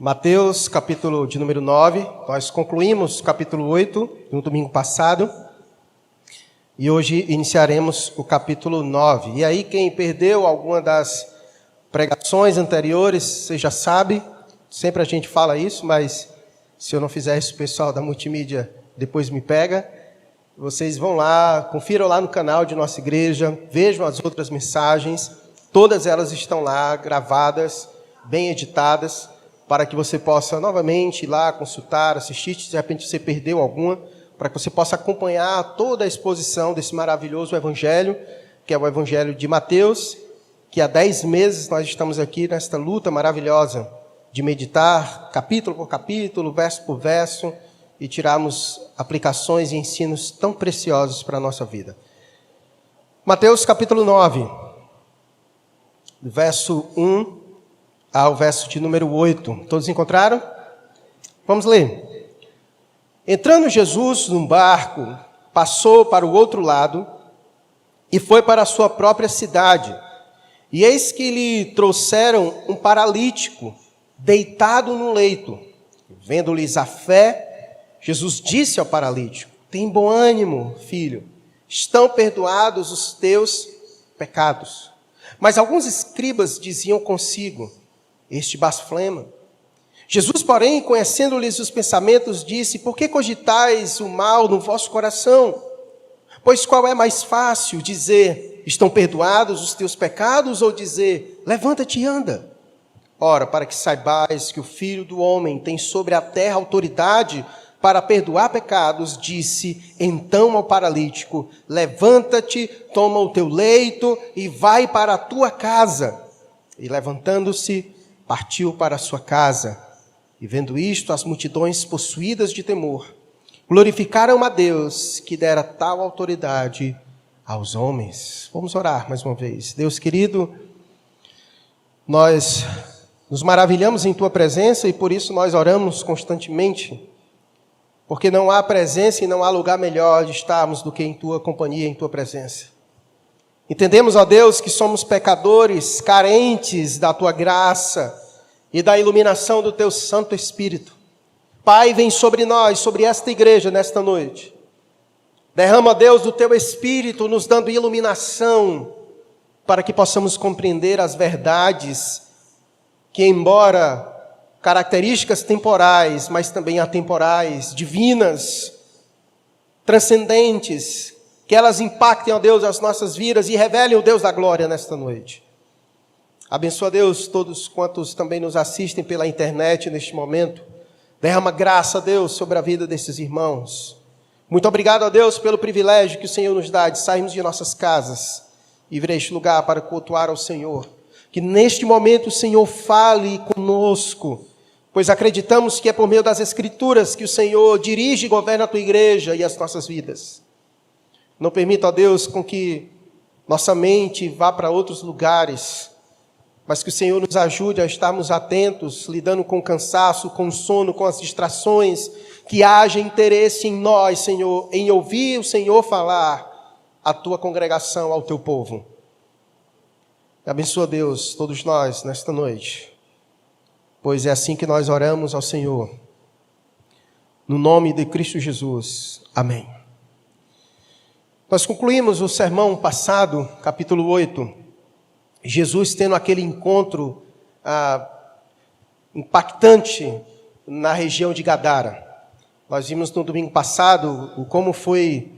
Mateus, capítulo de número 9, nós concluímos o capítulo 8 no domingo passado, e hoje iniciaremos o capítulo 9. E aí quem perdeu alguma das pregações anteriores, você já sabe, sempre a gente fala isso, mas se eu não fizer isso, o pessoal da multimídia depois me pega. Vocês vão lá, confiram lá no canal de nossa igreja, vejam as outras mensagens, todas elas estão lá gravadas, bem editadas, para que você possa novamente ir lá consultar, assistir, se de repente você perdeu alguma, para que você possa acompanhar toda a exposição desse maravilhoso evangelho, que é o evangelho de Mateus, que há 10 meses nós estamos aqui nesta luta maravilhosa de meditar capítulo por capítulo, verso por verso, e tirarmos aplicações e ensinos tão preciosos para a nossa vida. Mateus capítulo 9, verso 1 ao verso de número 8. Todos encontraram? Vamos ler. Entrando Jesus num barco, passou para o outro lado e foi para a sua própria cidade. E eis que lhe trouxeram um paralítico, deitado no leito. Vendo-lhes a fé, Jesus disse ao paralítico: tem bom ânimo, filho, estão perdoados os teus pecados. Mas alguns escribas diziam consigo: este blasfema. Jesus, porém, conhecendo-lhes os pensamentos, disse: por que cogitais o mal no vosso coração? Pois qual é mais fácil, dizer: estão perdoados os teus pecados, ou dizer: levanta-te e anda? Ora, para que saibais que o Filho do Homem tem sobre a terra autoridade para perdoar pecados, disse então ao paralítico: levanta-te, toma o teu leito e vai para a tua casa. E levantando-se, partiu para a sua casa. E vendo isto, as multidões, possuídas de temor, glorificaram a Deus, que dera tal autoridade aos homens. Vamos orar mais uma vez. Deus querido, nós nos maravilhamos em Tua presença e por isso nós oramos constantemente, porque não há presença e não há lugar melhor de estarmos do que em Tua companhia, em Tua presença. Entendemos, ó Deus, que somos pecadores, carentes da Tua graça e da iluminação do Teu Santo Espírito. Pai, vem sobre nós, sobre esta igreja nesta noite. Derrama, Deus, do Teu Espírito, nos dando iluminação, para que possamos compreender as verdades que, embora características temporais, mas também atemporais, divinas, transcendentes, que elas impactem, ó Deus, as nossas vidas e revelem o Deus da glória nesta noite. Abençoa, Deus, todos quantos também nos assistem pela internet neste momento. Derrama graça, Deus, sobre a vida desses irmãos. Muito obrigado, ó Deus, pelo privilégio que o Senhor nos dá de sairmos de nossas casas e vir a este lugar para cultuar ao Senhor. Que neste momento o Senhor fale conosco, pois acreditamos que é por meio das Escrituras que o Senhor dirige e governa a Tua igreja e as nossas vidas. Não permita, ó Deus, com que nossa mente vá para outros lugares, mas que o Senhor nos ajude a estarmos atentos, lidando com o cansaço, com o sono, com as distrações, que haja interesse em nós, Senhor, em ouvir o Senhor falar à Tua congregação, ao Teu povo. Abençoa, Deus, todos nós nesta noite, pois é assim que nós oramos ao Senhor. No nome de Cristo Jesus. Amém. Nós concluímos o sermão passado, capítulo 8, Jesus tendo aquele encontro impactante na região de Gadara. Nós vimos no domingo passado como foi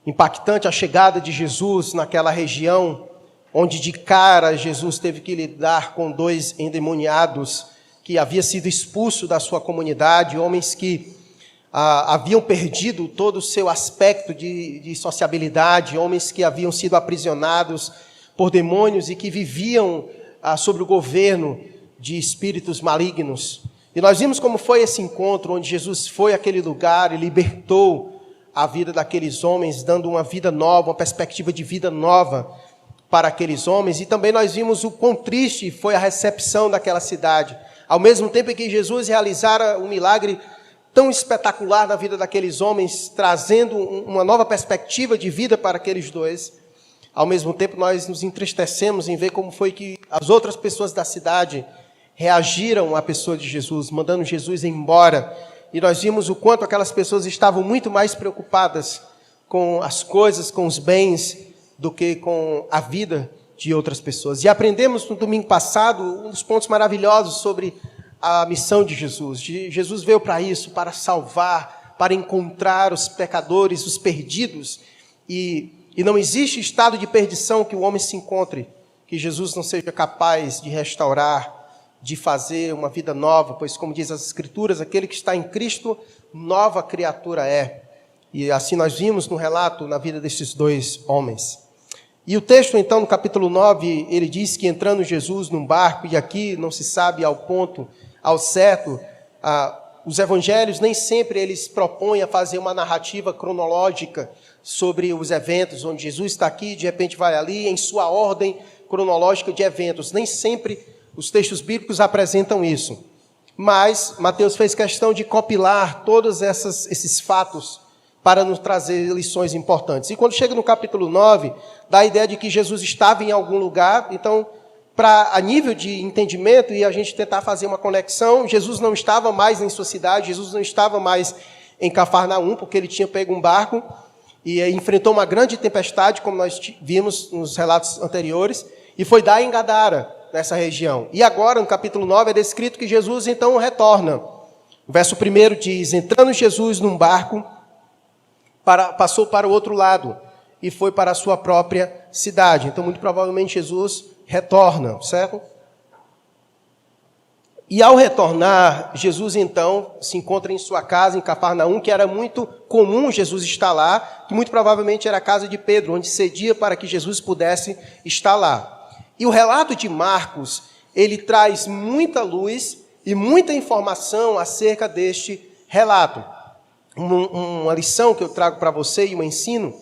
impactante a chegada de Jesus naquela região, onde de cara Jesus teve que lidar com 2 endemoniados que haviam sido expulsos da sua comunidade, homens que haviam perdido todo o seu aspecto de sociabilidade, homens que haviam sido aprisionados por demônios e que viviam sob o governo de espíritos malignos. E nós vimos como foi esse encontro, onde Jesus foi àquele lugar e libertou a vida daqueles homens, dando uma vida nova, uma perspectiva de vida nova para aqueles homens. E também nós vimos o quão triste foi a recepção daquela cidade. Ao mesmo tempo em que Jesus realizara um milagre tão espetacular na vida daqueles homens, trazendo uma nova perspectiva de vida para aqueles dois, ao mesmo tempo nós nos entristecemos em ver como foi que as outras pessoas da cidade reagiram à pessoa de Jesus, mandando Jesus embora. E nós vimos o quanto aquelas pessoas estavam muito mais preocupadas com as coisas, com os bens, do que com a vida de outras pessoas. E aprendemos no domingo passado um dos pontos maravilhosos sobre a missão de Jesus. Jesus veio para isso, para salvar, para encontrar os pecadores, os perdidos. E não existe estado de perdição que o homem se encontre, que Jesus não seja capaz de restaurar, de fazer uma vida nova, pois, como diz as Escrituras, aquele que está em Cristo, nova criatura é. E assim nós vimos no relato na vida desses dois homens. E o texto, então, no capítulo 9, ele diz que entrando Jesus num barco, e aqui não se sabe ao ponto, ao certo, os evangelhos nem sempre eles propõem a fazer uma narrativa cronológica sobre os eventos, onde Jesus está aqui, de repente vai ali, em sua ordem cronológica de eventos. Nem sempre os textos bíblicos apresentam isso. Mas Mateus fez questão de compilar todos esses fatos para nos trazer lições importantes. E quando chega no capítulo 9, dá a ideia de que Jesus estava em algum lugar. Então, a nível de entendimento e a gente tentar fazer uma conexão, Jesus não estava mais em sua cidade, Jesus não estava mais em Cafarnaum, porque ele tinha pego um barco e enfrentou uma grande tempestade, como nós vimos nos relatos anteriores, e foi dar em Gadara, nessa região. E agora, no capítulo 9, é descrito que Jesus, então, retorna. O verso 1 diz, entrando Jesus num barco, passou para o outro lado e foi para a sua própria cidade. Então, muito provavelmente, Jesus retorna, certo? E ao retornar, Jesus, então, se encontra em sua casa, em Cafarnaum, que era muito comum Jesus estar lá, que muito provavelmente era a casa de Pedro, onde cedia para que Jesus pudesse estar lá. E o relato de Marcos, ele traz muita luz e muita informação acerca deste relato. Uma lição que eu trago para você e um ensino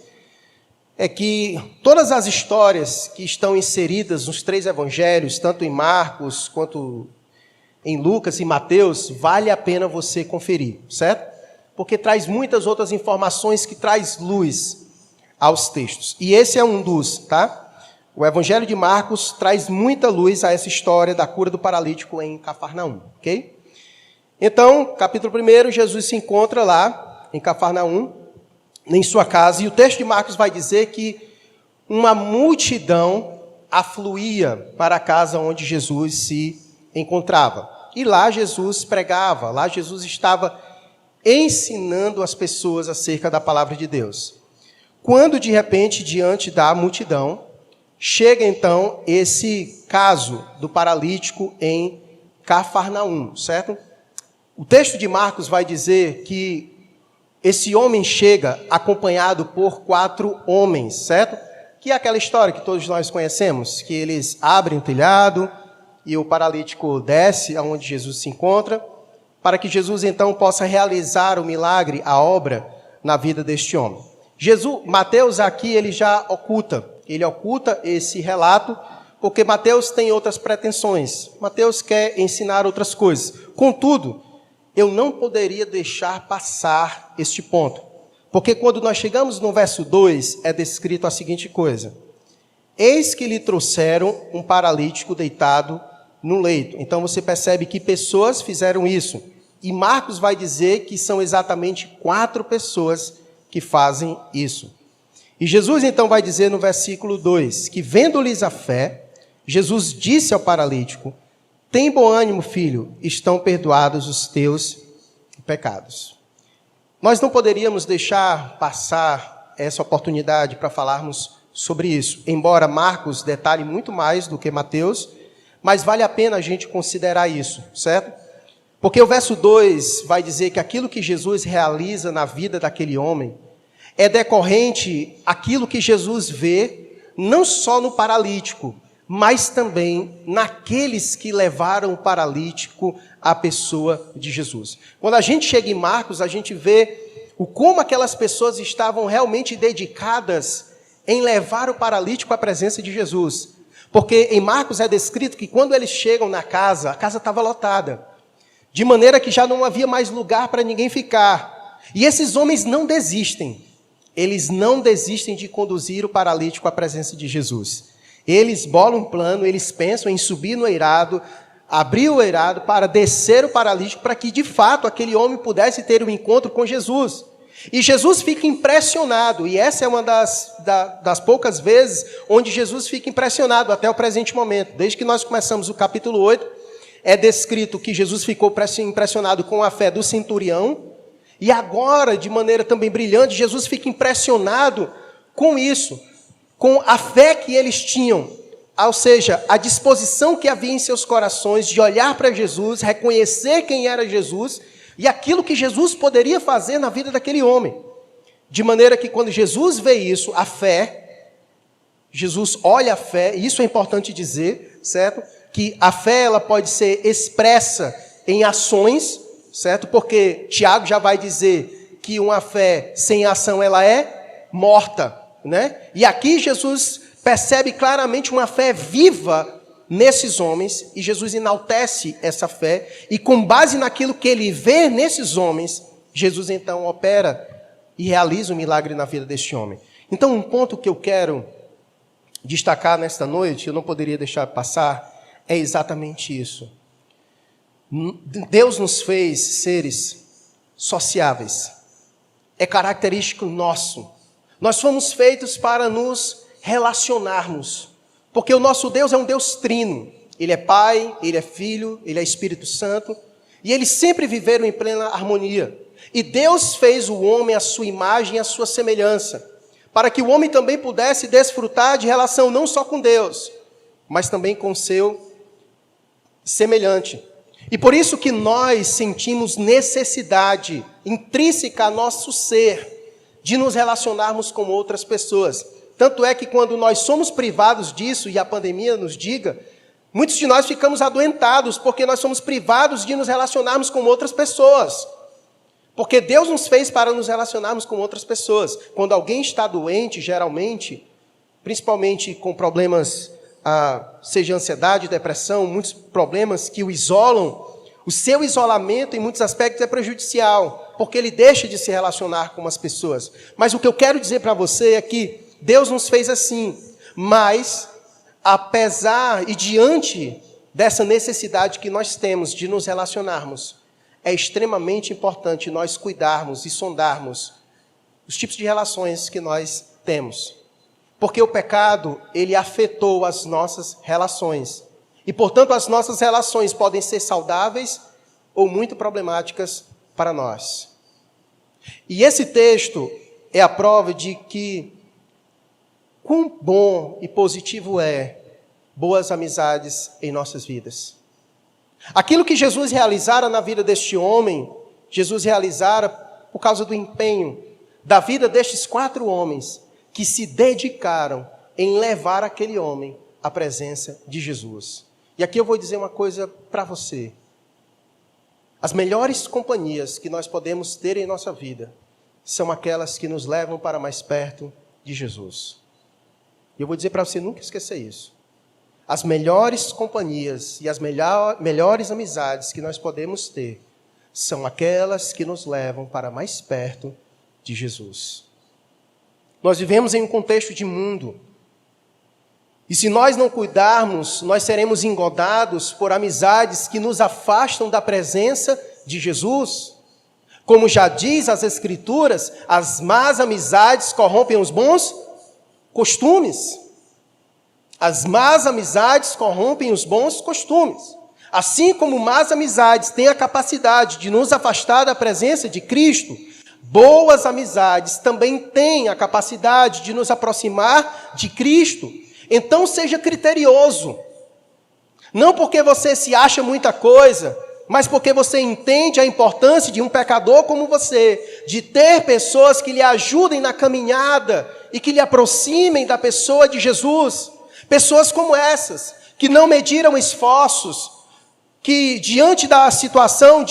é que todas as histórias que estão inseridas nos 3 evangelhos, tanto em Marcos quanto em Lucas e Mateus, vale a pena você conferir, certo? Porque traz muitas outras informações que traz luz aos textos. E esse é um dos, tá? O Evangelho de Marcos traz muita luz a essa história da cura do paralítico em Cafarnaum, ok? Então, capítulo 1, Jesus se encontra lá em Cafarnaum, em sua casa, e o texto de Marcos vai dizer que uma multidão afluía para a casa onde Jesus se encontrava. E lá Jesus pregava, lá Jesus estava ensinando as pessoas acerca da palavra de Deus. Quando, de repente, diante da multidão, chega então esse caso do paralítico em Cafarnaum, certo? O texto de Marcos vai dizer que esse homem chega acompanhado por 4 homens, certo? Que é aquela história que todos nós conhecemos, que eles abrem o telhado e o paralítico desce aonde Jesus se encontra, para que Jesus então possa realizar o milagre, a obra na vida deste homem. Mateus aqui ele já oculta esse relato, porque Mateus tem outras pretensões. Mateus quer ensinar outras coisas. Contudo, eu não poderia deixar passar este ponto, porque quando nós chegamos no verso 2, é descrito a seguinte coisa: eis que lhe trouxeram um paralítico deitado no leito. Então você percebe que pessoas fizeram isso, e Marcos vai dizer que são exatamente 4 pessoas que fazem isso. E Jesus então vai dizer no versículo 2, que vendo-lhes a fé, Jesus disse ao paralítico: tem bom ânimo, filho, estão perdoados os teus pecados. Nós não poderíamos deixar passar essa oportunidade para falarmos sobre isso, embora Marcos detalhe muito mais do que Mateus, mas vale a pena a gente considerar isso, certo? Porque o verso 2 vai dizer que aquilo que Jesus realiza na vida daquele homem é decorrente aquilo que Jesus vê, não só no paralítico, mas também naqueles que levaram o paralítico à pessoa de Jesus. Quando a gente chega em Marcos, a gente vê como aquelas pessoas estavam realmente dedicadas em levar o paralítico à presença de Jesus. Porque em Marcos é descrito que quando eles chegam na casa, a casa estava lotada, de maneira que já não havia mais lugar para ninguém ficar. E esses homens não desistem. Eles não desistem de conduzir o paralítico à presença de Jesus. Eles bolam um plano, eles pensam em subir no eirado, abriu o eirado para descer o paralítico, para que de fato aquele homem pudesse ter um encontro com Jesus. E Jesus fica impressionado, e essa é uma das poucas vezes onde Jesus fica impressionado até o presente momento. Desde que nós começamos o capítulo 8, é descrito que Jesus ficou impressionado com a fé do centurião, e agora, de maneira também brilhante, Jesus fica impressionado com isso, com a fé que eles tinham, ou seja, a disposição que havia em seus corações de olhar para Jesus, reconhecer quem era Jesus e aquilo que Jesus poderia fazer na vida daquele homem. De maneira que quando Jesus vê isso, a fé, Jesus olha a fé, e isso é importante dizer, certo? Que a fé ela pode ser expressa em ações, certo? Porque Tiago já vai dizer que uma fé sem ação ela é morta, né? E aqui Jesus percebe claramente uma fé viva nesses homens, e Jesus enaltece essa fé, e com base naquilo que ele vê nesses homens, Jesus então opera e realiza um milagre na vida deste homem. Então, um ponto que eu quero destacar nesta noite, eu não poderia deixar passar, é exatamente isso. Deus nos fez seres sociáveis. É característico nosso. Nós fomos feitos para nos relacionarmos. Porque o nosso Deus é um Deus trino. Ele é Pai, Ele é Filho, Ele é Espírito Santo. E eles sempre viveram em plena harmonia. E Deus fez o homem à sua imagem e à sua semelhança, para que o homem também pudesse desfrutar de relação não só com Deus, mas também com o seu semelhante. E por isso que nós sentimos necessidade intrínseca a nosso ser de nos relacionarmos com outras pessoas. Tanto é que quando nós somos privados disso, e a pandemia nos diga, muitos de nós ficamos adoentados porque nós somos privados de nos relacionarmos com outras pessoas. Porque Deus nos fez para nos relacionarmos com outras pessoas. Quando alguém está doente, geralmente, principalmente com problemas, seja ansiedade, depressão, muitos problemas que o isolam, o seu isolamento, em muitos aspectos, é prejudicial, porque ele deixa de se relacionar com as pessoas. Mas o que eu quero dizer para você é que Deus nos fez assim, mas, apesar e diante dessa necessidade que nós temos de nos relacionarmos, é extremamente importante nós cuidarmos e sondarmos os tipos de relações que nós temos. Porque o pecado, ele afetou as nossas relações. E, portanto, as nossas relações podem ser saudáveis ou muito problemáticas para nós. E esse texto é a prova de que quão bom e positivo é boas amizades em nossas vidas. Aquilo que Jesus realizara na vida deste homem, Jesus realizara por causa do empenho da vida destes 4 homens que se dedicaram em levar aquele homem à presença de Jesus. E aqui eu vou dizer uma coisa para você. As melhores companhias que nós podemos ter em nossa vida são aquelas que nos levam para mais perto de Jesus. E eu vou dizer para você nunca esquecer isso. As melhores companhias e as melhores amizades que nós podemos ter são aquelas que nos levam para mais perto de Jesus. Nós vivemos em um contexto de mundo. E se nós não cuidarmos, nós seremos engodados por amizades que nos afastam da presença de Jesus. Como já diz as Escrituras, as más amizades corrompem os bons costumes. As más amizades corrompem os bons costumes. Assim como más amizades têm a capacidade de nos afastar da presença de Cristo, boas amizades também têm a capacidade de nos aproximar de Cristo. Então seja criterioso. Não porque você se acha muita coisa, mas porque você entende a importância de um pecador como você, de ter pessoas que lhe ajudem na caminhada e que lhe aproximem da pessoa de Jesus. Pessoas como essas, que não mediram esforços, que diante da situação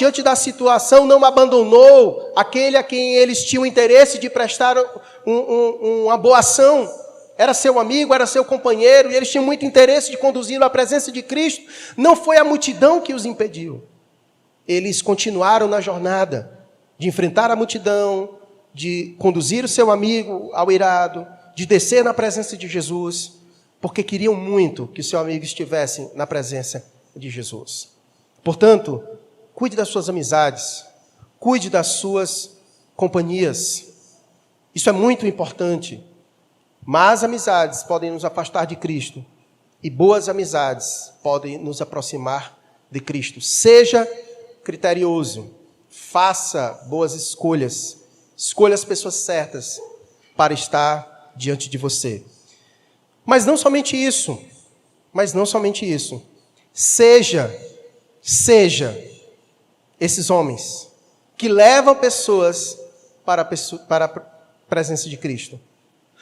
não abandonou aquele a quem eles tinham interesse de prestar uma boa ação. Era seu amigo, era seu companheiro, e eles tinham muito interesse de conduzi-lo à presença de Cristo. Não foi a multidão que os impediu. Eles continuaram na jornada de enfrentar a multidão, de conduzir o seu amigo ao eirado, de descer na presença de Jesus, porque queriam muito que o seu amigo estivesse na presença de Jesus. Portanto, cuide das suas amizades, cuide das suas companhias. Isso é muito importante. Más amizades podem nos afastar de Cristo e boas amizades podem nos aproximar de Cristo. Seja criterioso, faça boas escolhas, escolha as pessoas certas para estar diante de você. Mas não somente isso, seja esses homens que levam pessoas para a presença de Cristo.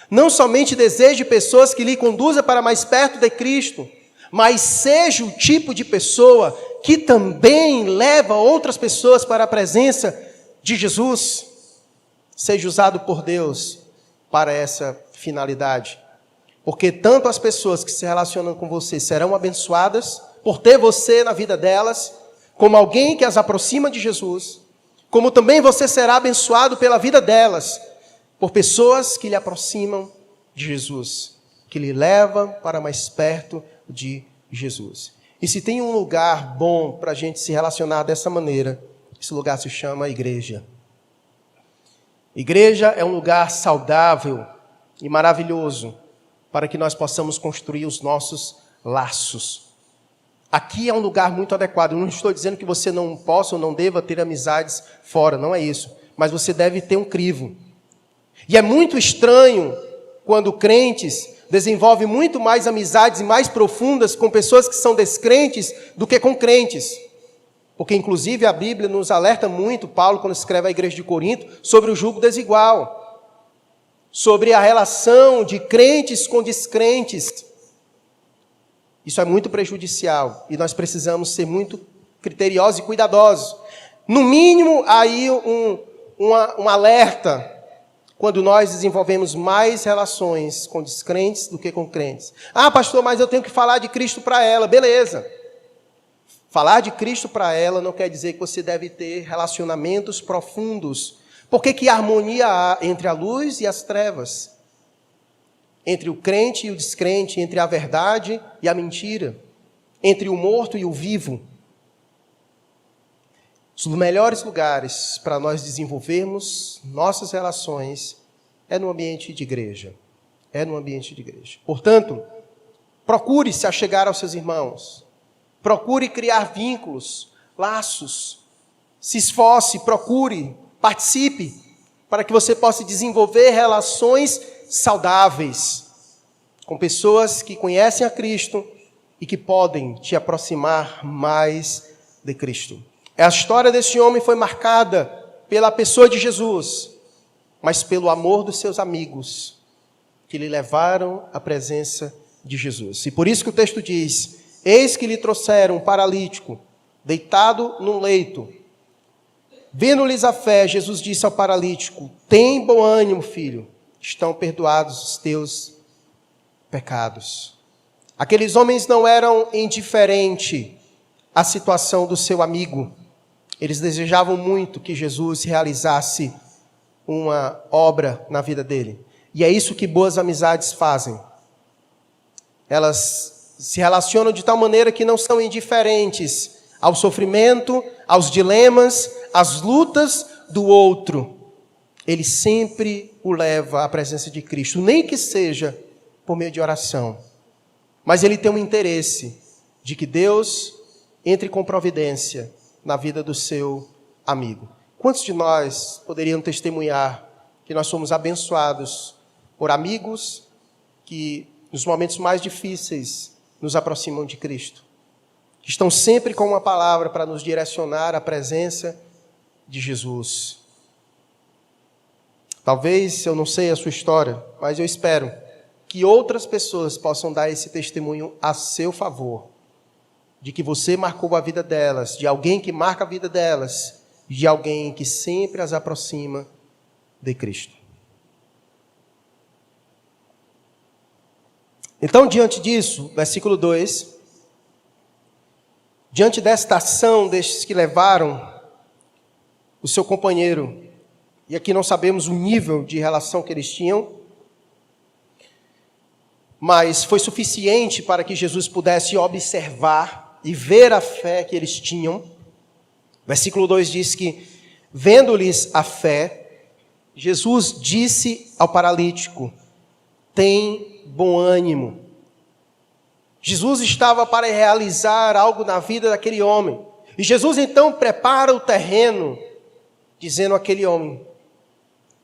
Não somente deseje pessoas que lhe conduzam para mais perto de Cristo, mas seja o tipo de pessoa que também leva outras pessoas para a presença de Jesus. Seja usado por Deus para essa finalidade. Porque tanto as pessoas que se relacionam com você serão abençoadas por ter você na vida delas, como alguém que as aproxima de Jesus, como também você será abençoado pela vida delas, por pessoas que lhe aproximam de Jesus, que lhe levam para mais perto de Jesus. E se tem um lugar bom para a gente se relacionar dessa maneira, esse lugar se chama igreja. Igreja é um lugar saudável e maravilhoso para que nós possamos construir os nossos laços. Aqui é um lugar muito adequado. Eu não estou dizendo que você não possa ou não deva ter amizades fora, não é isso. Mas você deve ter um crivo. E é muito estranho quando crentes desenvolvem muito mais amizades e mais profundas com pessoas que são descrentes do que com crentes. Porque, inclusive, a Bíblia nos alerta muito, Paulo, quando escreve à igreja de Corinto, sobre o jugo desigual, sobre a relação de crentes com descrentes. Isso é muito prejudicial e nós precisamos ser muito criteriosos e cuidadosos. No mínimo, aí um alerta quando nós desenvolvemos mais relações com descrentes do que com crentes. Ah, pastor, mas eu tenho que falar de Cristo para ela. Beleza. Falar de Cristo para ela não quer dizer que você deve ter relacionamentos profundos. Porque que harmonia há entre a luz e as trevas? Entre o crente e o descrente, entre a verdade e a mentira, entre o morto e o vivo. Os melhores lugares para nós desenvolvermos nossas relações é no ambiente de igreja. Portanto, procure se achegar aos seus irmãos. Procure criar vínculos, laços. Se esforce, procure, participe, para que você possa desenvolver relações saudáveis com pessoas que conhecem a Cristo e que podem te aproximar mais de Cristo. A história desse homem foi marcada pela pessoa de Jesus, mas pelo amor dos seus amigos que lhe levaram à presença de Jesus. E por isso que o texto diz: eis que lhe trouxeram um paralítico, deitado num leito. Vendo-lhes a fé, Jesus disse ao paralítico: tem bom ânimo, filho, estão perdoados os teus pecados. Aqueles homens não eram indiferentes à situação do seu amigo. Eles desejavam muito que Jesus realizasse uma obra na vida dele. E é isso que boas amizades fazem. Elas se relacionam de tal maneira que não são indiferentes ao sofrimento, aos dilemas, às lutas do outro. Ele sempre o leva à presença de Cristo, nem que seja por meio de oração. Mas ele tem um interesse de que Deus entre com providência na vida do seu amigo. Quantos de nós poderiam testemunhar que nós somos abençoados por amigos que, nos momentos mais difíceis, nos aproximam de Cristo? Que estão sempre com uma palavra para nos direcionar à presença de Jesus. Talvez, eu não sei a sua história, mas eu espero que outras pessoas possam dar esse testemunho a seu favor, de que você marcou a vida delas, de alguém que marca a vida delas, de alguém que sempre as aproxima de Cristo. Então, diante disso, versículo 2, diante desta ação destes que levaram o seu companheiro, e aqui não sabemos o nível de relação que eles tinham, mas foi suficiente para que Jesus pudesse observar e ver a fé que eles tinham. Versículo 2 diz que, vendo-lhes a fé, Jesus disse ao paralítico: tem bom ânimo. Jesus estava para realizar algo na vida daquele homem. E Jesus então prepara o terreno, dizendo àquele homem: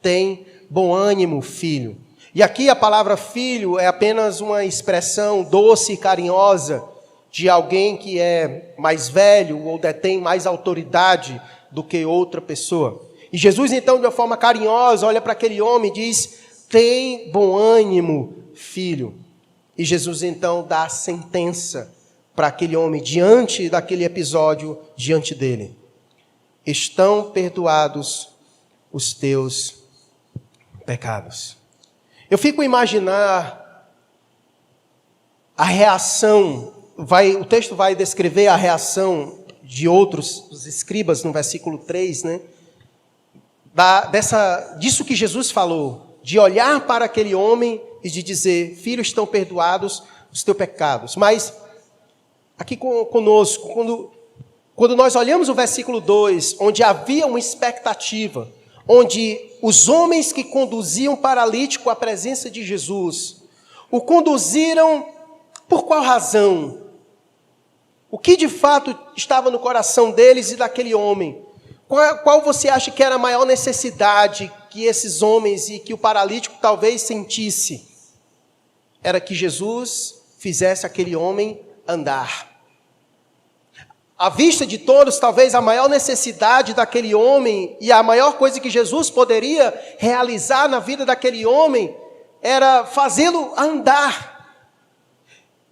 tem bom ânimo, filho. E aqui a palavra filho é apenas uma expressão doce e carinhosa de alguém que é mais velho ou detém mais autoridade do que outra pessoa. E Jesus então, de uma forma carinhosa, olha para aquele homem e diz: tem bom ânimo, filho. E Jesus então dá a sentença para aquele homem diante daquele episódio, diante dele: estão perdoados os teus pecados. Eu fico a imaginar a reação, o texto vai descrever a reação de outros, os escribas, no versículo 3, né? Disso que Jesus falou, de olhar para aquele homem e de dizer: filho, estão perdoados os teus pecados. Mas, aqui conosco, quando nós olhamos o versículo 2, onde havia uma expectativa, onde os homens que conduziam o paralítico à presença de Jesus, o conduziram por qual razão? O que de fato estava no coração deles e daquele homem? Qual você acha que era a maior necessidade que esses homens e que o paralítico talvez sentisse? Era que Jesus fizesse aquele homem andar. À vista de todos, talvez a maior necessidade daquele homem e a maior coisa que Jesus poderia realizar na vida daquele homem era fazê-lo andar.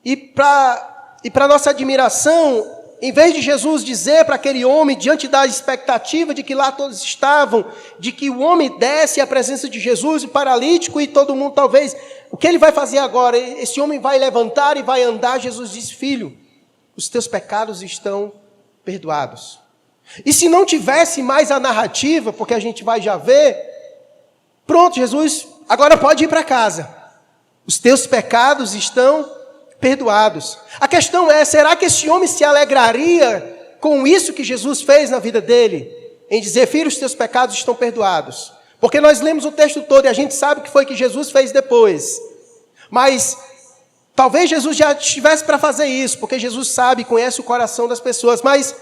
E para nossa admiração, em vez de Jesus dizer para aquele homem, diante da expectativa de que lá todos estavam, de que o homem desse à presença de Jesus, o paralítico e todo mundo talvez, o que ele vai fazer agora? Esse homem vai levantar e vai andar. Jesus diz: filho, os teus pecados estão perdoados. E se não tivesse mais a narrativa, porque a gente vai já ver, pronto, Jesus, agora pode ir para casa. Os teus pecados estão perdoados. A questão é, será que esse homem se alegraria com isso que Jesus fez na vida dele? Em dizer: filho, os teus pecados estão perdoados. Porque nós lemos o texto todo e a gente sabe o que foi que Jesus fez depois. Mas talvez Jesus já estivesse para fazer isso, porque Jesus sabe e conhece o coração das pessoas. Mas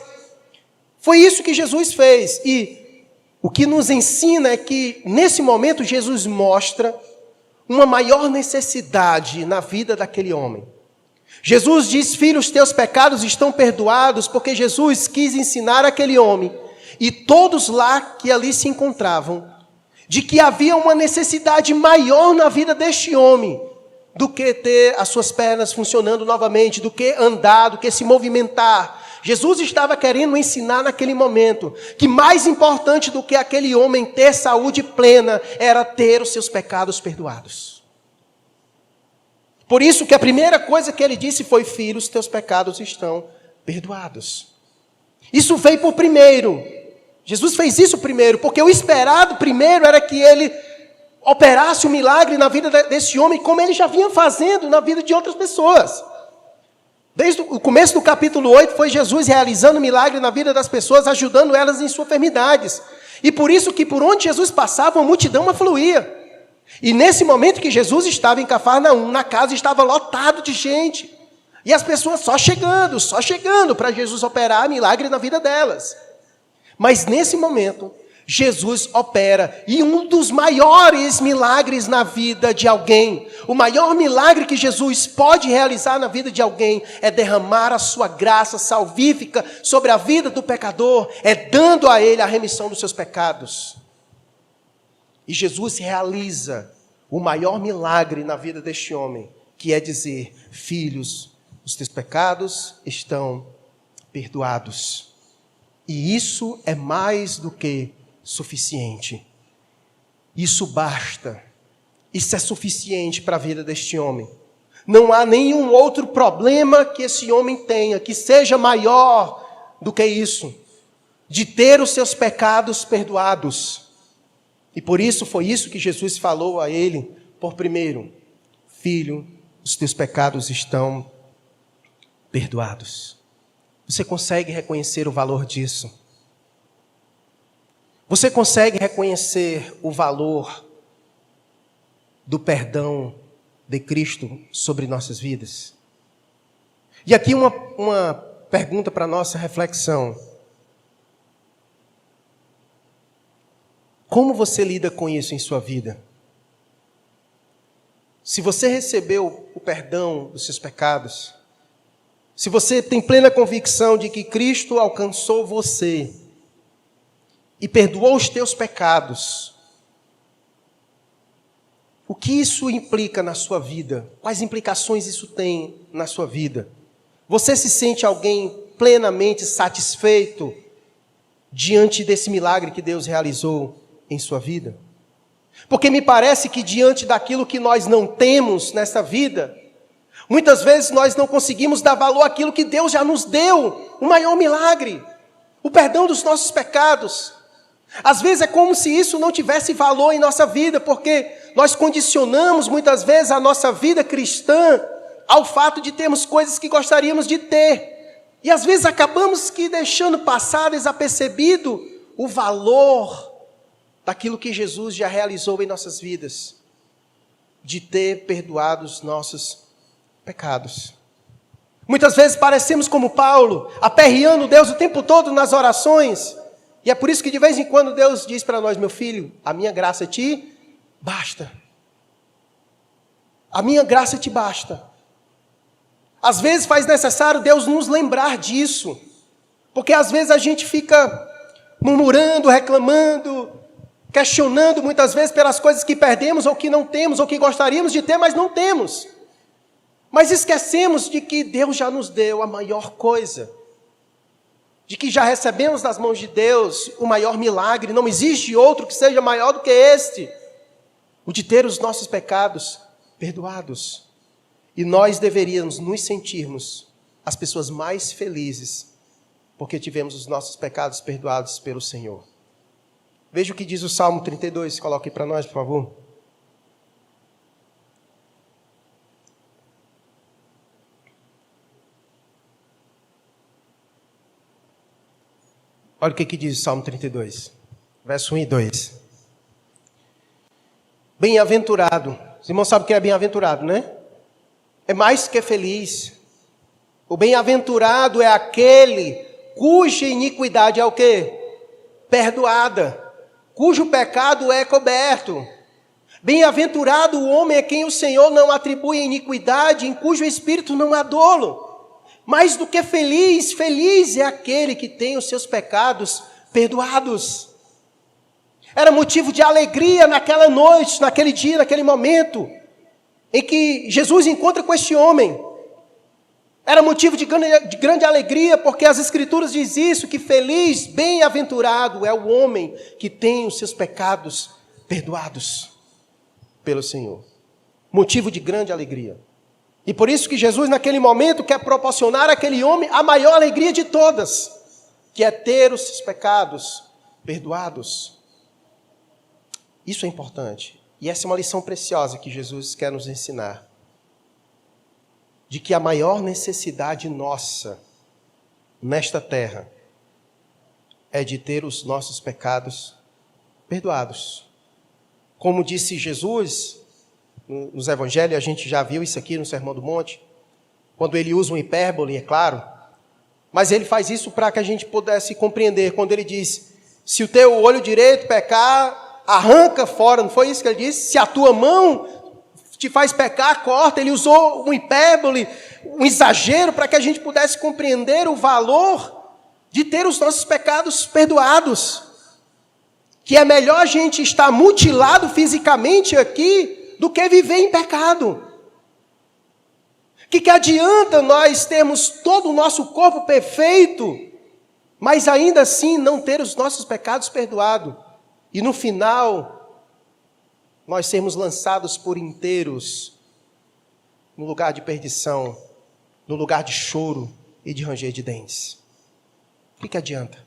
foi isso que Jesus fez. E o que nos ensina é que, nesse momento, Jesus mostra uma maior necessidade na vida daquele homem. Jesus diz: filho, os teus pecados estão perdoados, porque Jesus quis ensinar aquele homem e todos lá que ali se encontravam, de que havia uma necessidade maior na vida deste homem do que ter as suas pernas funcionando novamente, do que andar, do que se movimentar. Jesus estava querendo ensinar naquele momento que mais importante do que aquele homem ter saúde plena era ter os seus pecados perdoados. Por isso que a primeira coisa que ele disse foi: filho, os teus pecados estão perdoados. Isso veio por primeiro. Jesus fez isso primeiro, porque o esperado primeiro era que ele operasse um milagre na vida desse homem, como ele já vinha fazendo na vida de outras pessoas. Desde o começo do capítulo 8, foi Jesus realizando milagre na vida das pessoas, ajudando elas em suas enfermidades. E por isso que por onde Jesus passava, uma multidão afluía. E nesse momento que Jesus estava em Cafarnaum, na casa estava lotado de gente. E as pessoas só chegando para Jesus operar milagre na vida delas. Mas nesse momento, Jesus opera, e um dos maiores milagres na vida de alguém, o maior milagre que Jesus pode realizar na vida de alguém, é derramar a sua graça salvífica sobre a vida do pecador, é dando a ele a remissão dos seus pecados. E Jesus realiza o maior milagre na vida deste homem, que é dizer: filhos, os teus pecados estão perdoados. E isso é mais do que suficiente. Isso basta. Isso é suficiente para a vida deste homem. Não há nenhum outro problema que esse homem tenha que seja maior do que isso, de ter os seus pecados perdoados. E por isso foi isso que Jesus falou a ele por primeiro: filho, os teus pecados estão perdoados. Você consegue reconhecer o valor disso? Você consegue reconhecer o valor do perdão de Cristo sobre nossas vidas? E aqui uma pergunta para a nossa reflexão. Como você lida com isso em sua vida? Se você recebeu o perdão dos seus pecados, se você tem plena convicção de que Cristo alcançou você e perdoou os teus pecados, o que isso implica na sua vida? Quais implicações isso tem na sua vida? Você se sente alguém plenamente satisfeito diante desse milagre que Deus realizou em sua vida? Porque me parece que diante daquilo que nós não temos nessa vida, muitas vezes nós não conseguimos dar valor àquilo que Deus já nos deu, o maior milagre, o perdão dos nossos pecados. Às vezes é como se isso não tivesse valor em nossa vida, porque nós condicionamos muitas vezes a nossa vida cristã ao fato de termos coisas que gostaríamos de ter. E às vezes acabamos que deixando passar desapercebido o valor daquilo que Jesus já realizou em nossas vidas, de ter perdoado os nossos pecados. Muitas vezes parecemos como Paulo, aperreando Deus o tempo todo nas orações, e é por isso que de vez em quando Deus diz para nós: meu filho, a minha graça te basta. A minha graça te basta. Às vezes faz necessário Deus nos lembrar disso, porque às vezes a gente fica murmurando, reclamando, questionando muitas vezes pelas coisas que perdemos, ou que não temos, ou que gostaríamos de ter, mas não temos. Mas esquecemos de que Deus já nos deu a maior coisa, de que já recebemos das mãos de Deus o maior milagre. Não existe outro que seja maior do que este, o de ter os nossos pecados perdoados. E nós deveríamos nos sentirmos as pessoas mais felizes, porque tivemos os nossos pecados perdoados pelo Senhor. Veja o que diz o Salmo 32, coloque para nós, por favor. Olha o que diz o Salmo 32, verso 1 e 2. Bem-aventurado. Os irmãos sabem o que é bem-aventurado, né? É mais que feliz. O bem-aventurado é aquele cuja iniquidade é o quê? Perdoada. Cujo pecado é coberto. Bem-aventurado o homem a quem o Senhor não atribui iniquidade, em cujo espírito não há dolo. Mais do que feliz, feliz é aquele que tem os seus pecados perdoados. Era motivo de alegria naquela noite, naquele dia, naquele momento, em que Jesus encontra com este homem. Era motivo de grande alegria, porque as Escrituras dizem isso, que feliz, bem-aventurado é o homem que tem os seus pecados perdoados pelo Senhor. Motivo de grande alegria. E por isso que Jesus, naquele momento, quer proporcionar àquele homem a maior alegria de todas, que é ter os seus pecados perdoados. Isso é importante. E essa é uma lição preciosa que Jesus quer nos ensinar. De que a maior necessidade nossa nesta terra é de ter os nossos pecados perdoados. Como disse Jesus nos evangelhos, a gente já viu isso aqui no Sermão do Monte, quando ele usa uma hipérbole, é claro, mas ele faz isso para que a gente pudesse compreender, quando ele diz: se o teu olho direito pecar, arranca fora, não foi isso que ele disse? Se a tua mão te faz pecar, corta. Ele usou um hipérbole, um exagero, para que a gente pudesse compreender o valor de ter os nossos pecados perdoados. Que é melhor a gente estar mutilado fisicamente aqui do que viver em pecado. Que adianta nós termos todo o nosso corpo perfeito, mas ainda assim não ter os nossos pecados perdoados. E no final, nós sermos lançados por inteiros no lugar de perdição, no lugar de choro e de ranger de dentes. O que adianta?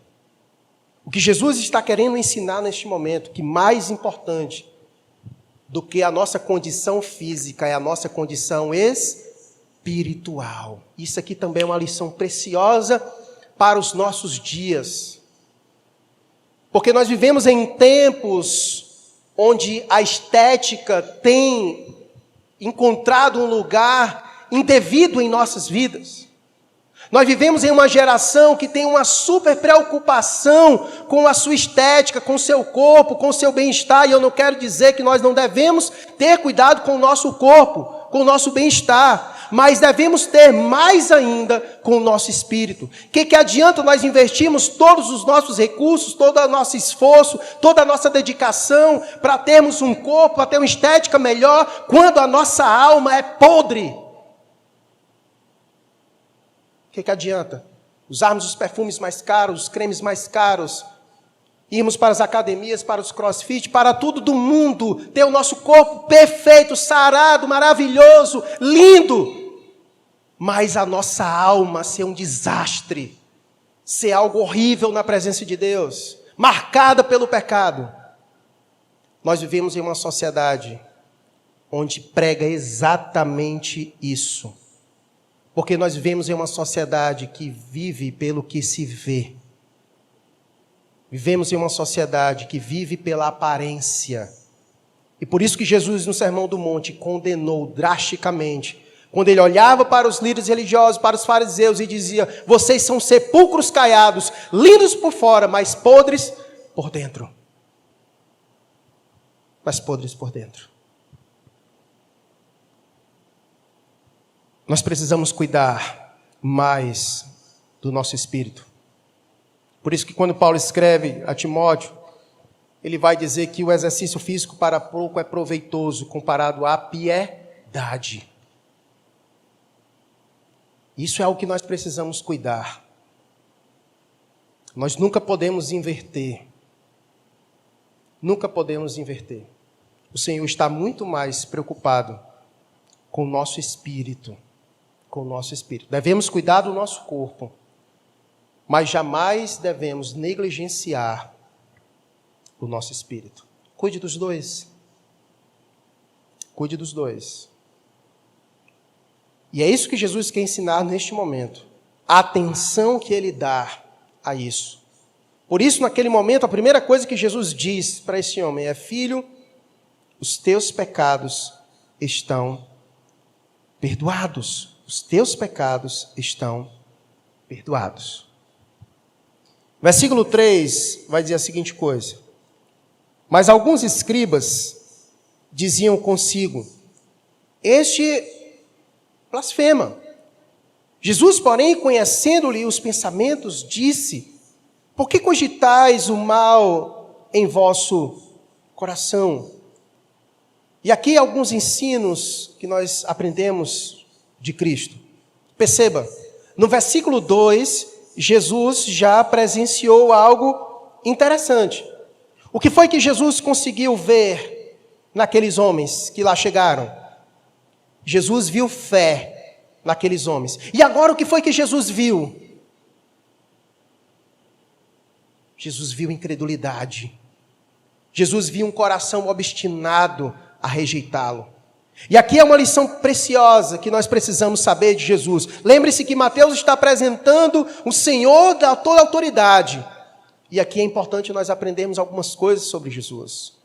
O que Jesus está querendo ensinar neste momento, que mais importante do que a nossa condição física é a nossa condição espiritual. Isso aqui também é uma lição preciosa para os nossos dias. Porque nós vivemos em tempos onde a estética tem encontrado um lugar indevido em nossas vidas. Nós vivemos em uma geração que tem uma super preocupação com a sua estética, com o seu corpo, com o seu bem-estar. E eu não quero dizer que nós não devemos ter cuidado com o nosso corpo, com o nosso bem-estar. Mas devemos ter mais ainda com o nosso espírito. Que adianta nós investirmos todos os nossos recursos, todo o nosso esforço, toda a nossa dedicação para termos um corpo, para ter uma estética melhor, quando a nossa alma é podre? Que adianta usarmos os perfumes mais caros, os cremes mais caros, irmos para as academias, para os crossfit, para tudo do mundo, ter o nosso corpo perfeito, sarado, maravilhoso, lindo, mas a nossa alma ser um desastre, ser algo horrível na presença de Deus, marcada pelo pecado. Nós vivemos em uma sociedade onde prega exatamente isso. Porque nós vivemos em uma sociedade que vive pelo que se vê. Vivemos em uma sociedade que vive pela aparência. E por isso que Jesus, no Sermão do Monte, condenou drasticamente. Quando ele olhava para os líderes religiosos, para os fariseus e dizia: vocês são sepulcros caiados, lindos por fora, mas podres por dentro. Mas podres por dentro. Nós precisamos cuidar mais do nosso espírito. Por isso que quando Paulo escreve a Timóteo, ele vai dizer que o exercício físico para pouco é proveitoso comparado à piedade. Isso é o que nós precisamos cuidar. Nós nunca podemos inverter. Nunca podemos inverter. O Senhor está muito mais preocupado com o nosso espírito. Com o nosso espírito. Devemos cuidar do nosso corpo, mas jamais devemos negligenciar o nosso espírito. Cuide dos dois. Cuide dos dois. E é isso que Jesus quer ensinar neste momento. A atenção que ele dá a isso. Por isso, naquele momento, a primeira coisa que Jesus diz para esse homem é: filho, os teus pecados estão perdoados. Os teus pecados estão perdoados. Versículo 3 vai dizer a seguinte coisa: mas alguns escribas diziam consigo: este blasfema. Jesus, porém, conhecendo-lhe os pensamentos, disse: por que cogitais o mal em vosso coração? E aqui alguns ensinos que nós aprendemos de Cristo. Perceba, no versículo 2, Jesus já presenciou algo interessante. O que foi que Jesus conseguiu ver naqueles homens que lá chegaram? Jesus viu fé naqueles homens. E agora o que foi que Jesus viu? Jesus viu incredulidade. Jesus viu um coração obstinado a rejeitá-lo. E aqui é uma lição preciosa que nós precisamos saber de Jesus. Lembre-se que Mateus está apresentando o Senhor da toda autoridade. E aqui é importante nós aprendermos algumas coisas sobre Jesus.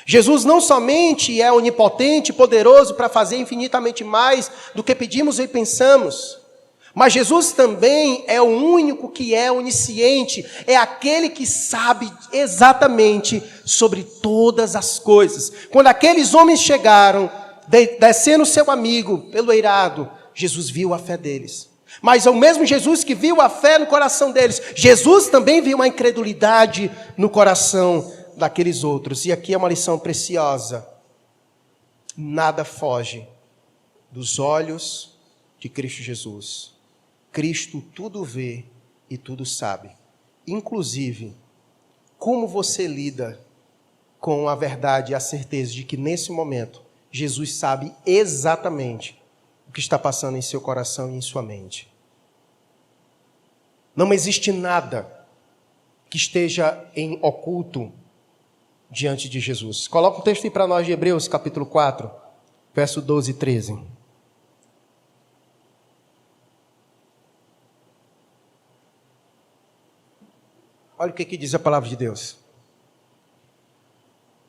Jesus não somente é onipotente, poderoso para fazer infinitamente mais do que pedimos e pensamos, mas Jesus também é o único que é onisciente, é aquele que sabe exatamente sobre todas as coisas. Quando aqueles homens chegaram, descendo seu amigo pelo eirado, Jesus viu a fé deles. Mas é o mesmo Jesus que viu a fé no coração deles, Jesus também viu uma incredulidade no coração daqueles outros. E aqui é uma lição preciosa: nada foge dos olhos de Cristo Jesus. Cristo tudo vê e tudo sabe, inclusive como você lida com a verdade e a certeza de que nesse momento Jesus sabe exatamente o que está passando em seu coração e em sua mente. Não existe nada que esteja em oculto diante de Jesus. Coloca um texto aí para nós de Hebreus, capítulo 4, verso 12 e 13. Olha o que diz a palavra de Deus.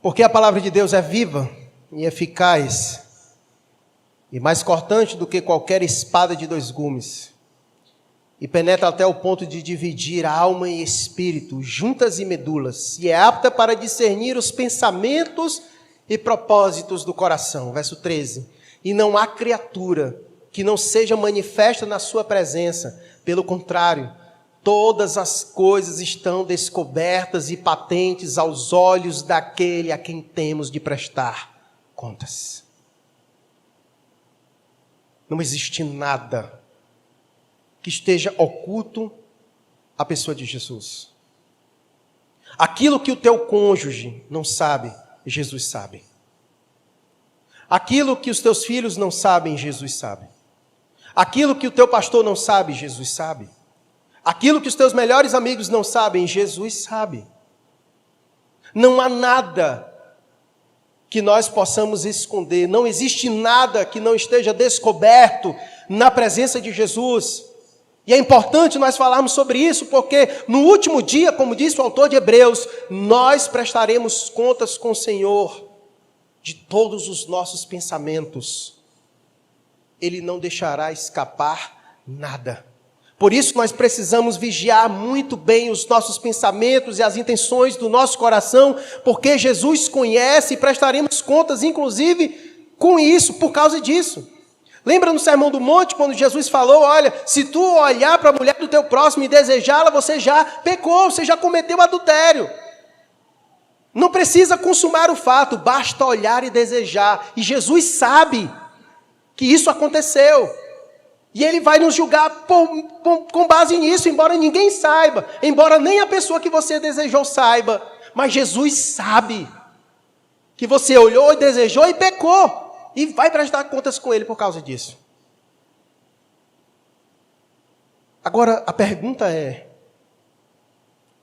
Porque a palavra de Deus é viva e eficaz, e mais cortante do que qualquer espada de 2 gumes, e penetra até o ponto de dividir alma e espírito, juntas e medulas, e é apta para discernir os pensamentos e propósitos do coração. Verso 13. E não há criatura que não seja manifesta na sua presença. Pelo contrário, todas as coisas estão descobertas e patentes aos olhos daquele a quem temos de prestar contas. Não existe nada que esteja oculto à pessoa de Jesus. Aquilo que o teu cônjuge não sabe, Jesus sabe. Aquilo que os teus filhos não sabem, Jesus sabe. Aquilo que o teu pastor não sabe, Jesus sabe. Aquilo que os teus melhores amigos não sabem, Jesus sabe. Não há nada que nós possamos esconder. Não existe nada que não esteja descoberto na presença de Jesus. E é importante nós falarmos sobre isso, porque no último dia, como disse o autor de Hebreus, nós prestaremos contas com o Senhor de todos os nossos pensamentos. Ele não deixará escapar nada. Por isso nós precisamos vigiar muito bem os nossos pensamentos e as intenções do nosso coração, porque Jesus conhece e prestaremos contas, inclusive, com isso, por causa disso. Lembra no Sermão do Monte, quando Jesus falou, olha, se tu olhar para a mulher do teu próximo e desejá-la, você já pecou, você já cometeu adultério. Não precisa consumar o fato, basta olhar e desejar. E Jesus sabe que isso aconteceu. E Ele vai nos julgar com base nisso, embora ninguém saiba, embora nem a pessoa que você desejou saiba. Mas Jesus sabe que você olhou e desejou e pecou. E vai prestar contas com Ele por causa disso. Agora, a pergunta é,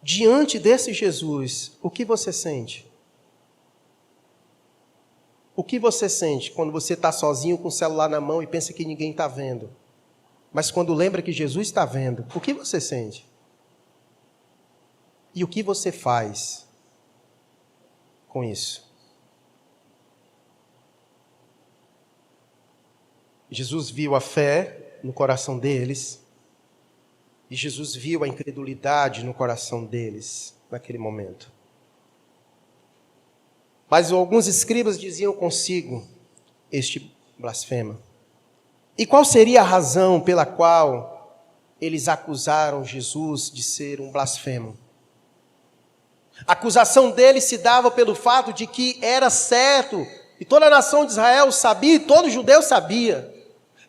diante desse Jesus, o que você sente? O que você sente quando você está sozinho com o celular na mão e pensa que ninguém está vendo? Mas quando lembra que Jesus está vendo, o que você sente? E o que você faz com isso? Jesus viu a fé no coração deles, e Jesus viu a incredulidade no coração deles naquele momento. Mas alguns escribas diziam consigo, este blasfema. E qual seria a razão pela qual eles acusaram Jesus de ser um blasfemo? A acusação deles se dava pelo fato de que era certo, e toda a nação de Israel sabia, e todo judeu sabia,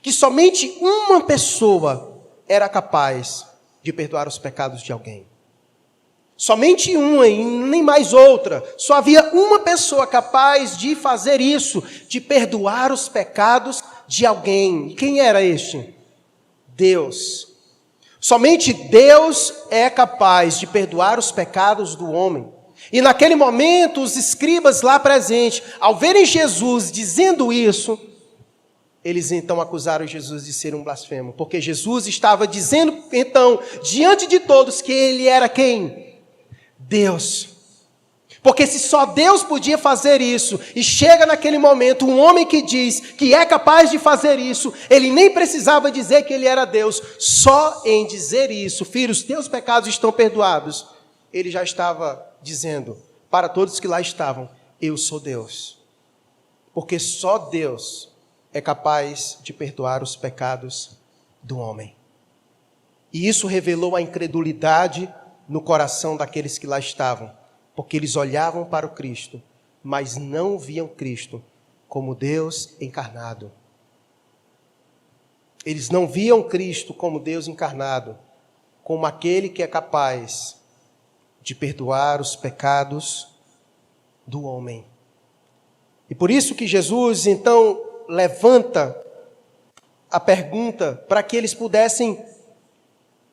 que somente uma pessoa era capaz de perdoar os pecados de alguém. Somente uma e nem mais outra. Só havia uma pessoa capaz de fazer isso, de perdoar os pecados de alguém. E quem era este? Deus. Somente Deus é capaz de perdoar os pecados do homem. E naquele momento, os escribas lá presentes, ao verem Jesus dizendo isso, eles então acusaram Jesus de ser um blasfemo, porque Jesus estava dizendo então, diante de todos, que ele era quem? Deus. Porque se só Deus podia fazer isso, e chega naquele momento um homem que diz que é capaz de fazer isso, ele nem precisava dizer que ele era Deus. Só em dizer isso, filhos, teus pecados estão perdoados, ele já estava dizendo para todos que lá estavam, eu sou Deus. Porque só Deus é capaz de perdoar os pecados do homem. E isso revelou a incredulidade no coração daqueles que lá estavam, porque eles olhavam para o Cristo, mas não viam Cristo como Deus encarnado. Eles não viam Cristo como Deus encarnado, como aquele que é capaz de perdoar os pecados do homem. E por isso que Jesus, então, levanta a pergunta para que eles pudessem,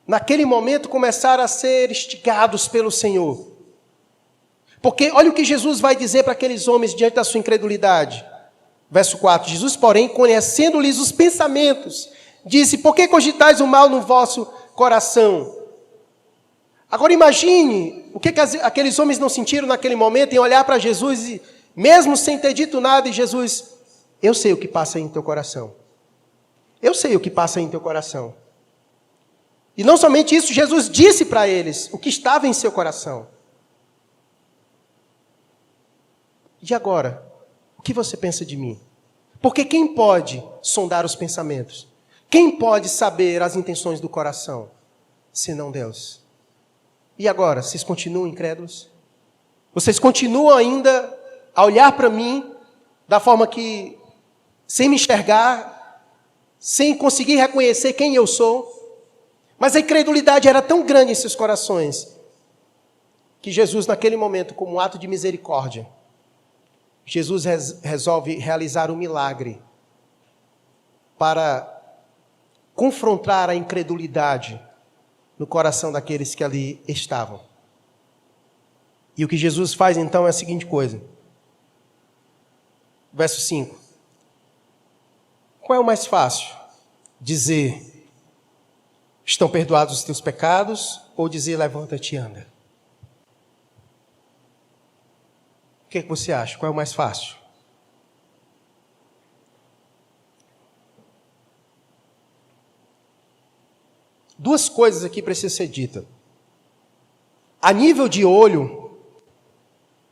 naquele momento, começar a ser instigados pelo Senhor. Porque olha o que Jesus vai dizer para aqueles homens diante da sua incredulidade. Verso 4, Jesus, porém, conhecendo-lhes os pensamentos, disse, por que cogitais o mal no vosso coração? Agora imagine o que aqueles homens não sentiram naquele momento em olhar para Jesus e, mesmo sem ter dito nada, e Jesus, eu sei o que passa aí em teu coração. Eu sei o que passa aí em teu coração. E não somente isso, Jesus disse para eles o que estava em seu coração. E agora, o que você pensa de mim? Porque quem pode sondar os pensamentos? Quem pode saber as intenções do coração, senão Deus? E agora, vocês continuam incrédulos? Vocês continuam ainda a olhar para mim da forma que, sem me enxergar, sem conseguir reconhecer quem eu sou? Mas a incredulidade era tão grande em seus corações, que Jesus, naquele momento, como um ato de misericórdia, Jesus resolve realizar um milagre para confrontar a incredulidade no coração daqueles que ali estavam. E o que Jesus faz então é a seguinte coisa. Verso 5. Qual é o mais fácil? Dizer, estão perdoados os teus pecados, ou dizer, levanta-te e anda? O que você acha? Qual é o mais fácil? Duas coisas aqui precisam ser ditas. A nível de olho,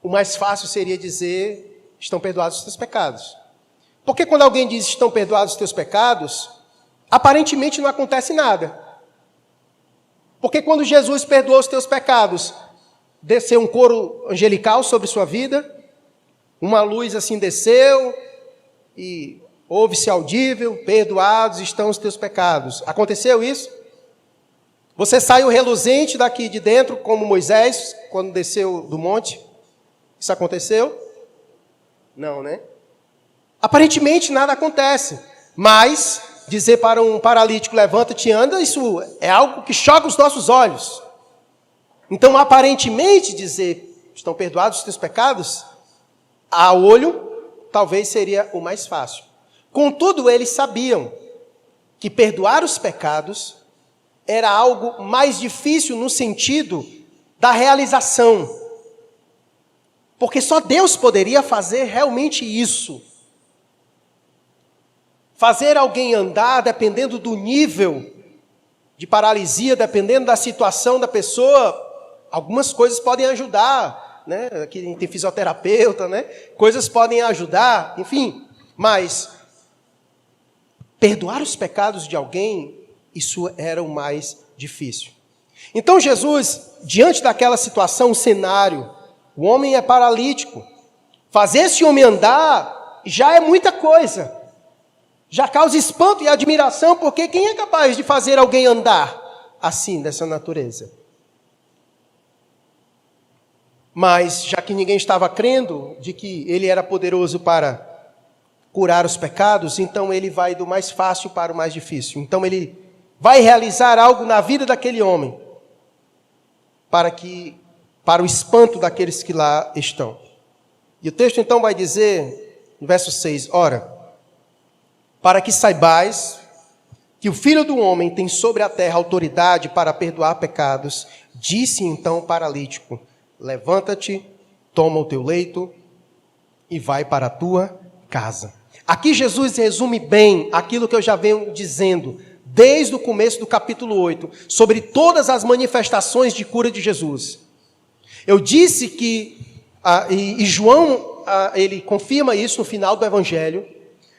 o mais fácil seria dizer, estão perdoados os teus pecados. Porque quando alguém diz, estão perdoados os teus pecados, aparentemente não acontece nada. Porque quando Jesus perdoou os teus pecados, desceu um coro angelical sobre sua vida, uma luz assim desceu, e ouve-se audível, perdoados estão os teus pecados. Aconteceu isso? Você saiu reluzente daqui de dentro, como Moisés, quando desceu do monte? Isso aconteceu? Não, né? Aparentemente nada acontece, mas dizer para um paralítico, levanta-te e anda, isso é algo que choca os nossos olhos. Então, aparentemente dizer, estão perdoados os teus pecados, a olho, talvez seria o mais fácil. Contudo, eles sabiam que perdoar os pecados era algo mais difícil no sentido da realização. Porque só Deus poderia fazer realmente isso. Fazer alguém andar, dependendo do nível de paralisia, dependendo da situação da pessoa, algumas coisas podem ajudar, né? Aqui tem fisioterapeuta, né? Coisas podem ajudar, enfim. Mas perdoar os pecados de alguém, isso era o mais difícil. Então Jesus, diante daquela situação, cenário, o homem é paralítico. Fazer esse homem andar já é muita coisa. Já causa espanto e admiração, porque quem é capaz de fazer alguém andar assim, dessa natureza? Mas, já que ninguém estava crendo de que ele era poderoso para curar os pecados, então ele vai do mais fácil para o mais difícil. Então ele vai realizar algo na vida daquele homem, para o espanto daqueles que lá estão. E o texto então vai dizer, no verso 6, ora, para que saibais que o Filho do Homem tem sobre a terra autoridade para perdoar pecados, disse então o paralítico, levanta-te, toma o teu leito e vai para a tua casa. Aqui Jesus resume bem aquilo que eu já venho dizendo, desde o começo do capítulo 8, sobre todas as manifestações de cura de Jesus. Eu disse que, e João, ele confirma isso no final do Evangelho,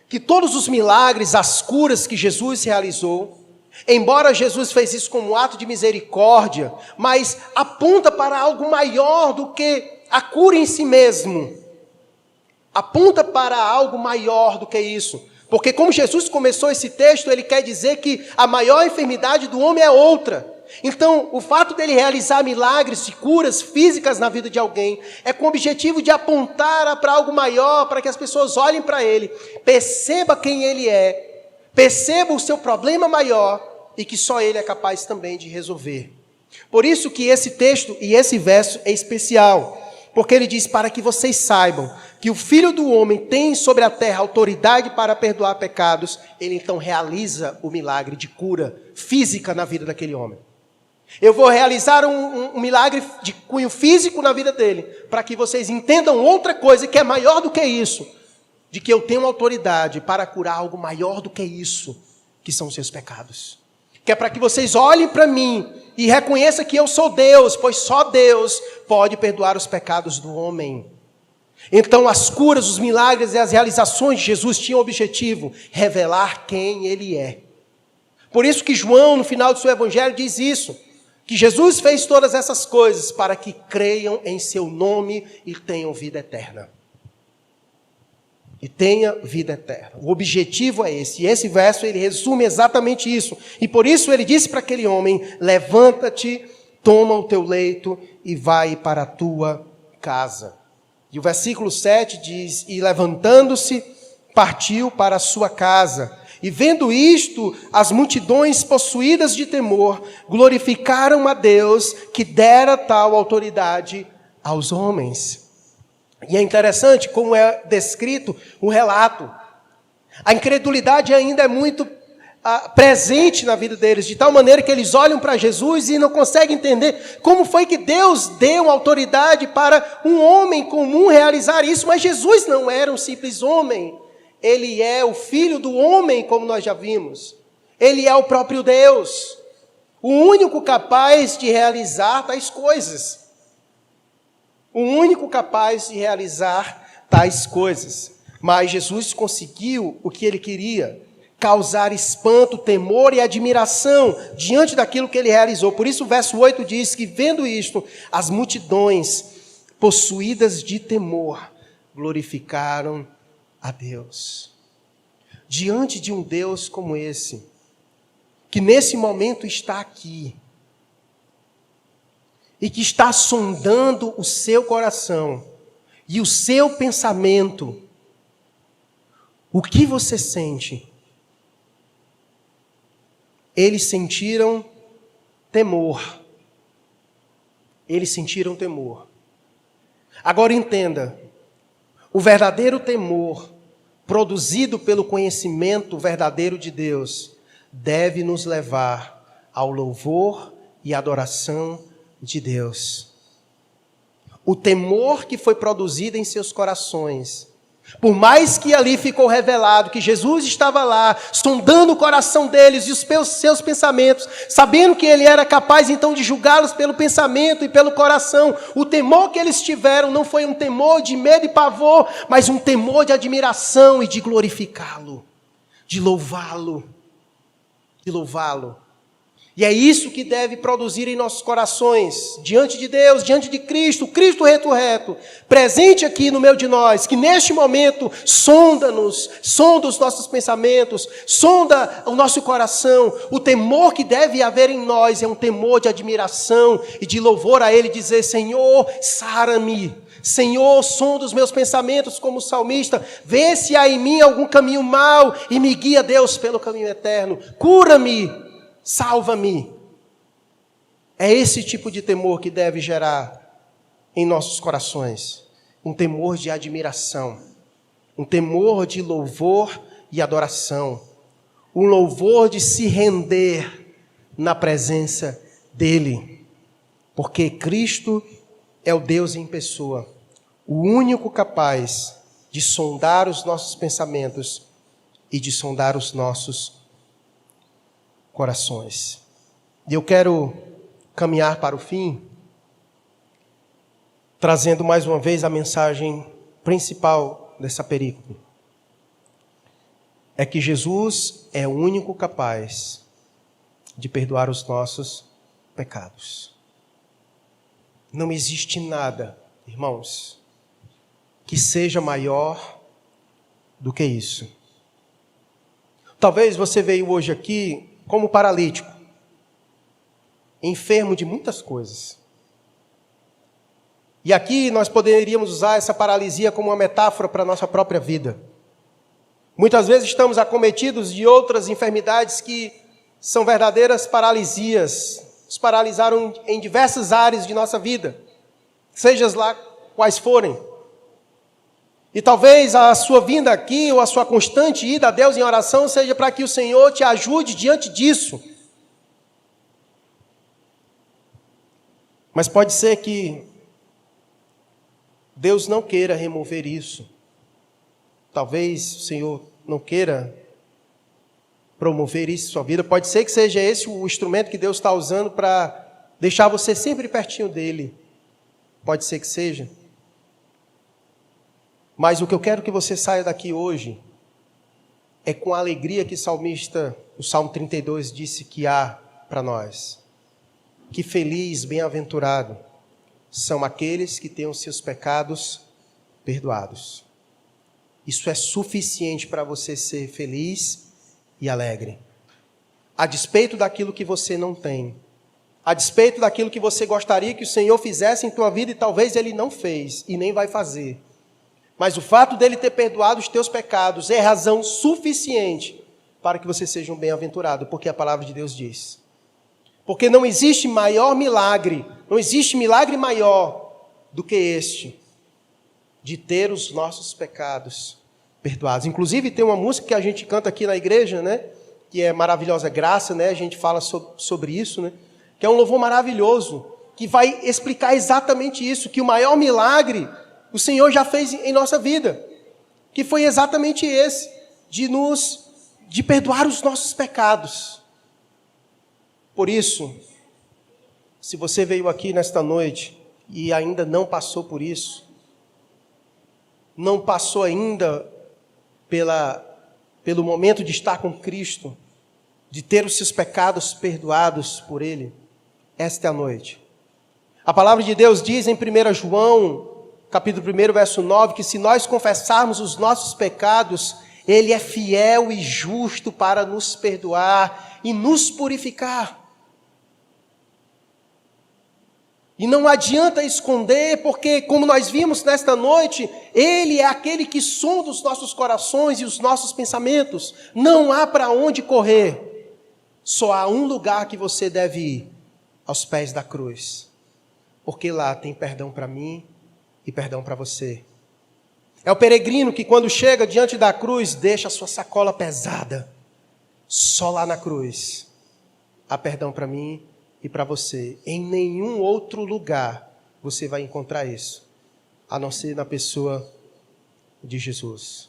que todos os milagres, as curas que Jesus realizou, embora Jesus fez isso como um ato de misericórdia, mas aponta para algo maior do que a cura em si mesmo. Aponta para algo maior do que isso. Porque como Jesus começou esse texto, ele quer dizer que a maior enfermidade do homem é outra. Então, o fato dele realizar milagres e curas físicas na vida de alguém é com o objetivo de apontar para algo maior, para que as pessoas olhem para ele, perceba quem ele é, perceba o seu problema maior e que só ele é capaz também de resolver. Por isso que esse texto e esse verso é especial, porque ele diz para que vocês saibam que o Filho do Homem tem sobre a terra autoridade para perdoar pecados, ele então realiza o milagre de cura física na vida daquele homem. Eu vou realizar um milagre de cunho físico na vida dele, para que vocês entendam outra coisa que é maior do que isso, de que eu tenho autoridade para curar algo maior do que isso, que são os seus pecados. Que é para que vocês olhem para mim e reconheçam que eu sou Deus, pois só Deus pode perdoar os pecados do homem. Então as curas, os milagres e as realizações de Jesus tinham o objetivo, revelar quem Ele é. Por isso que João, no final do seu evangelho, diz isso, que Jesus fez todas essas coisas para que creiam em seu nome e tenham vida eterna. E tenha vida eterna. O objetivo é esse. E esse verso, ele resume exatamente isso. E por isso ele disse para aquele homem, levanta-te, toma o teu leito e vai para a tua casa. E o versículo 7 diz, e levantando-se, partiu para a sua casa. E vendo isto, as multidões possuídas de temor, glorificaram a Deus que dera tal autoridade aos homens. E é interessante como é descrito o relato. A incredulidade ainda é muito presente na vida deles, de tal maneira que eles olham para Jesus e não conseguem entender como foi que Deus deu autoridade para um homem comum realizar isso. Mas Jesus não era um simples homem. Ele é o Filho do homem, como nós já vimos. Ele é o próprio Deus, o único capaz de realizar tais coisas. O único capaz de realizar tais coisas. Mas Jesus conseguiu o que ele queria, causar espanto, temor e admiração diante daquilo que ele realizou. Por isso o verso 8 diz que, vendo isto, as multidões, possuídas de temor, glorificaram a Deus. Diante de um Deus como esse, que nesse momento está aqui, e que está sondando o seu coração e o seu pensamento, o que você sente? Eles sentiram temor. Eles sentiram temor. Agora entenda, o verdadeiro temor, produzido pelo conhecimento verdadeiro de Deus, deve nos levar ao louvor e adoração de Deus. O temor que foi produzido em seus corações, por mais que ali ficou revelado que Jesus estava lá, sondando o coração deles e os seus pensamentos, sabendo que ele era capaz então de julgá-los pelo pensamento e pelo coração, o temor que eles tiveram não foi um temor de medo e pavor, mas um temor de admiração e de glorificá-lo, de louvá-lo, de louvá-lo. E é isso que deve produzir em nossos corações, diante de Deus, diante de Cristo, Cristo ressurreto, presente aqui no meio de nós, que neste momento sonda-nos, sonda os nossos pensamentos, sonda o nosso coração. O temor que deve haver em nós é um temor de admiração e de louvor a Ele, dizer, Senhor, sara-me. Senhor, sonda os meus pensamentos como o salmista, vê se há em mim algum caminho mau e me guia, Deus, pelo caminho eterno. Cura-me. Salva-me. É esse tipo de temor que deve gerar em nossos corações. Um temor de admiração. Um temor de louvor e adoração. Um louvor de se render na presença dEle. Porque Cristo é o Deus em pessoa. O único capaz de sondar os nossos pensamentos e de sondar os nossos corações. E eu quero caminhar para o fim, trazendo mais uma vez a mensagem principal dessa perícope. É que Jesus é o único capaz de perdoar os nossos pecados. Não existe nada, irmãos, que seja maior do que isso. Talvez você veio hoje aqui como paralítico, enfermo de muitas coisas. E aqui nós poderíamos usar essa paralisia como uma metáfora para a nossa própria vida. Muitas vezes estamos acometidos de outras enfermidades que são verdadeiras paralisias, nos paralisaram em diversas áreas de nossa vida, seja lá quais forem. E talvez a sua vinda aqui, ou a sua constante ida a Deus em oração, seja para que o Senhor te ajude diante disso. Mas pode ser que Deus não queira remover isso. Talvez o Senhor não queira promover isso em sua vida. Pode ser que seja esse o instrumento que Deus está usando para deixar você sempre pertinho dele. Pode ser que seja. Mas o que eu quero que você saia daqui hoje é com a alegria que o salmista, o Salmo 32, disse que há para nós. Que feliz, bem-aventurado são aqueles que têm os seus pecados perdoados. Isso é suficiente para você ser feliz e alegre. A despeito daquilo que você não tem. A despeito daquilo que você gostaria que o Senhor fizesse em tua vida e talvez Ele não fez e nem vai fazer. Mas o fato dele ter perdoado os teus pecados é razão suficiente para que você seja um bem-aventurado, porque a palavra de Deus diz. Porque não existe maior milagre, não existe milagre maior do que este, de ter os nossos pecados perdoados. Inclusive tem uma música que a gente canta aqui na igreja, né? Que é Maravilhosa Graça, né? A gente fala sobre isso, né? Que é um louvor maravilhoso, que vai explicar exatamente isso, que o maior milagre o Senhor já fez em nossa vida, que foi exatamente esse, de perdoar os nossos pecados. Por isso, se você veio aqui nesta noite e ainda não passou por isso, não passou ainda pelo momento de estar com Cristo, de ter os seus pecados perdoados por Ele, esta é a noite. A palavra de Deus diz em 1 João, capítulo 1, verso 9, que se nós confessarmos os nossos pecados, Ele é fiel e justo para nos perdoar e nos purificar. E não adianta esconder, porque como nós vimos nesta noite, Ele é aquele que sonda os nossos corações e os nossos pensamentos. Não há para onde correr. Só há um lugar que você deve ir, aos pés da cruz. Porque lá tem perdão para mim e perdão para você. É o peregrino que quando chega diante da cruz, deixa a sua sacola pesada. Só lá na cruz há perdão para mim e para você. Em nenhum outro lugar você vai encontrar isso, a não ser na pessoa de Jesus.